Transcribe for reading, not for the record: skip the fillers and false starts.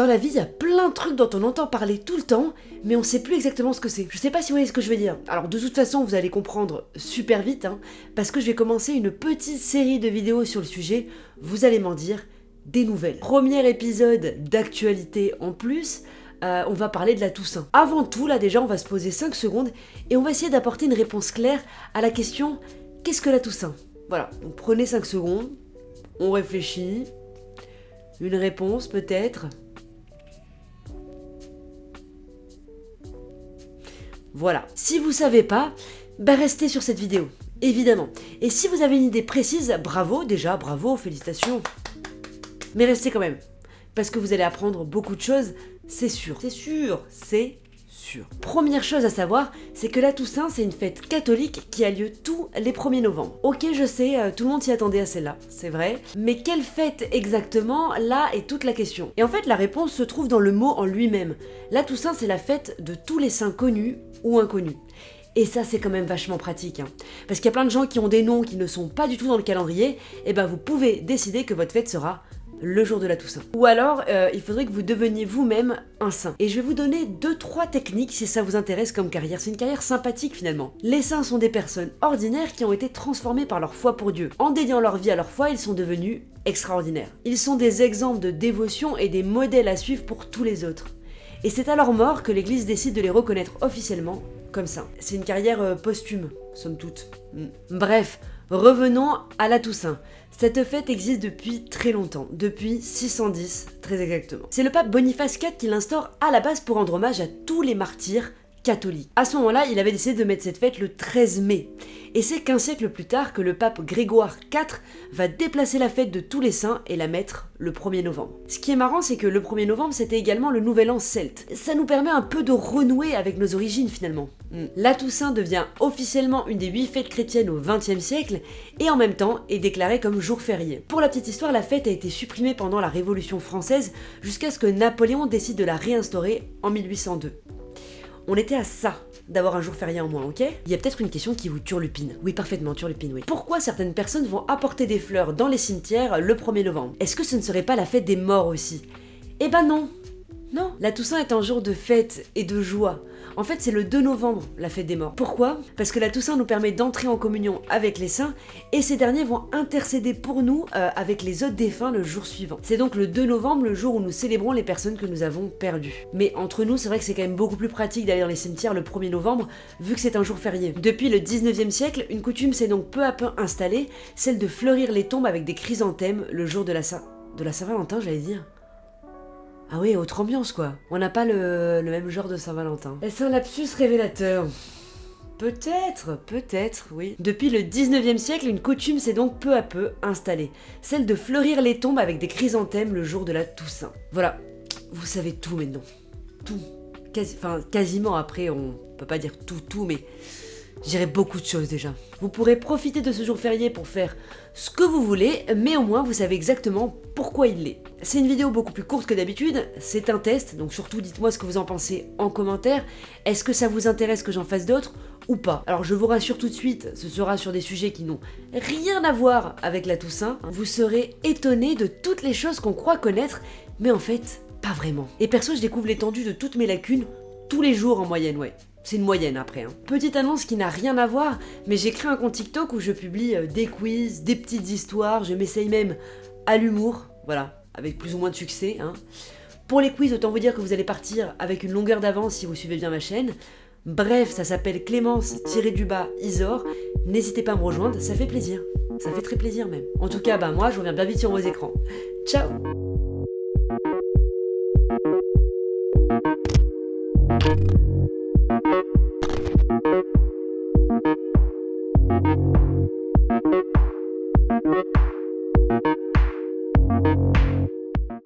Dans la vie, il y a plein de trucs dont on entend parler tout le temps, mais on sait plus exactement ce que c'est. Je sais pas si vous voyez ce que je veux dire. Alors de toute façon, vous allez comprendre super vite, parce que je vais commencer une petite série de vidéos sur le sujet, vous allez m'en dire des nouvelles. Premier épisode d'actualité en plus, on va parler de la Toussaint. Avant tout, là déjà, on va se poser 5 secondes et on va essayer d'apporter une réponse claire à la question « Qu'est-ce que la Toussaint ?» Voilà, donc prenez 5 secondes, on réfléchit, une réponse peut-être. Voilà. Si vous savez pas, restez sur cette vidéo, évidemment. Et si vous avez une idée précise, bravo déjà, bravo, félicitations. Mais restez quand même, parce que vous allez apprendre beaucoup de choses, c'est sûr. C'est sûr, c'est sûr. Première chose à savoir, c'est que la Toussaint, c'est une fête catholique qui a lieu tous les 1er novembre. Ok, je sais, tout le monde s'y attendait à celle-là, c'est vrai. Mais quelle fête exactement? Là est toute la question. Et en fait, la réponse se trouve dans le mot en lui-même. La Toussaint, c'est la fête de tous les saints connus ou inconnus. Et ça, c'est quand même vachement pratique, parce qu'il y a plein de gens qui ont des noms qui ne sont pas du tout dans le calendrier, et vous pouvez décider que votre fête sera le jour de la Toussaint. Ou alors, il faudrait que vous deveniez vous-même un saint. Et je vais vous donner 2-3 techniques si ça vous intéresse comme carrière. C'est une carrière sympathique finalement. Les saints sont des personnes ordinaires qui ont été transformées par leur foi pour Dieu. En dédiant leur vie à leur foi, ils sont devenus extraordinaires. Ils sont des exemples de dévotion et des modèles à suivre pour tous les autres. Et c'est à leur mort que l'Église décide de les reconnaître officiellement comme saints. C'est une carrière posthume, somme toute. Bref, revenons à la Toussaint. Cette fête existe depuis très longtemps, depuis 610 très exactement. C'est le pape Boniface IV qui l'instaure à la base pour rendre hommage à tous les martyrs catholiques. À ce moment-là, il avait décidé de mettre cette fête le 13 mai. Et c'est qu'un siècle plus tard que le pape Grégoire IV va déplacer la fête de tous les saints et la mettre le 1er novembre. Ce qui est marrant, c'est que le 1er novembre, c'était également le nouvel an celte. Ça nous permet un peu de renouer avec nos origines finalement. La Toussaint devient officiellement une des 8 fêtes chrétiennes au XXe siècle et en même temps est déclarée comme jour férié. Pour la petite histoire, la fête a été supprimée pendant la Révolution française jusqu'à ce que Napoléon décide de la réinstaurer en 1802. On était à ça d'avoir un jour férié en moins, ok? Il y a peut-être une question qui vous turlupine. Oui, parfaitement, turlupine, oui. Pourquoi certaines personnes vont apporter des fleurs dans les cimetières le 1er novembre? Est-ce que ce ne serait pas la fête des morts aussi? Eh ben non! Non, la Toussaint est un jour de fête et de joie. En fait, c'est le 2 novembre, la fête des morts. Pourquoi? Parce que la Toussaint nous permet d'entrer en communion avec les saints, et ces derniers vont intercéder pour nous avec les autres défunts le jour suivant. C'est donc le 2 novembre, le jour où nous célébrons les personnes que nous avons perdues. Mais entre nous, c'est vrai que c'est quand même beaucoup plus pratique d'aller dans les cimetières le 1er novembre, vu que c'est un jour férié. Depuis le 19e siècle, une coutume s'est donc peu à peu installée, celle de fleurir les tombes avec des chrysanthèmes le jour de la Saint-Valentin, j'allais dire. Ah oui, autre ambiance quoi. On n'a pas le même genre de Saint-Valentin. Est-ce un lapsus révélateur? Peut-être, oui. Depuis le 19e siècle, une coutume s'est donc peu à peu installée. Celle de fleurir les tombes avec des chrysanthèmes le jour de la Toussaint. Voilà, vous savez tout maintenant. Tout. Quasiment après, on peut pas dire tout, mais je dirais beaucoup de choses déjà. Vous pourrez profiter de ce jour férié pour faire ce que vous voulez, mais au moins vous savez exactement pourquoi il l'est. C'est une vidéo beaucoup plus courte que d'habitude, c'est un test, donc surtout dites-moi ce que vous en pensez en commentaire. Est-ce que ça vous intéresse que j'en fasse d'autres ou pas? Alors je vous rassure tout de suite, ce sera sur des sujets qui n'ont rien à voir avec la Toussaint. Vous serez étonnés de toutes les choses qu'on croit connaître, mais en fait, pas vraiment. Et perso, je découvre l'étendue de toutes mes lacunes tous les jours en moyenne, ouais. C'est une moyenne après. Petite annonce qui n'a rien à voir, mais j'ai créé un compte TikTok où je publie des quiz, des petites histoires, je m'essaye même à l'humour, voilà, avec plus ou moins de succès. Pour les quiz, autant vous dire que vous allez partir avec une longueur d'avance si vous suivez bien ma chaîne. Bref, ça s'appelle Clémence-Isor. N'hésitez pas à me rejoindre, ça fait plaisir. Ça fait très plaisir même. En tout cas, moi, je reviens bien vite sur vos écrans. Ciao! Thank you.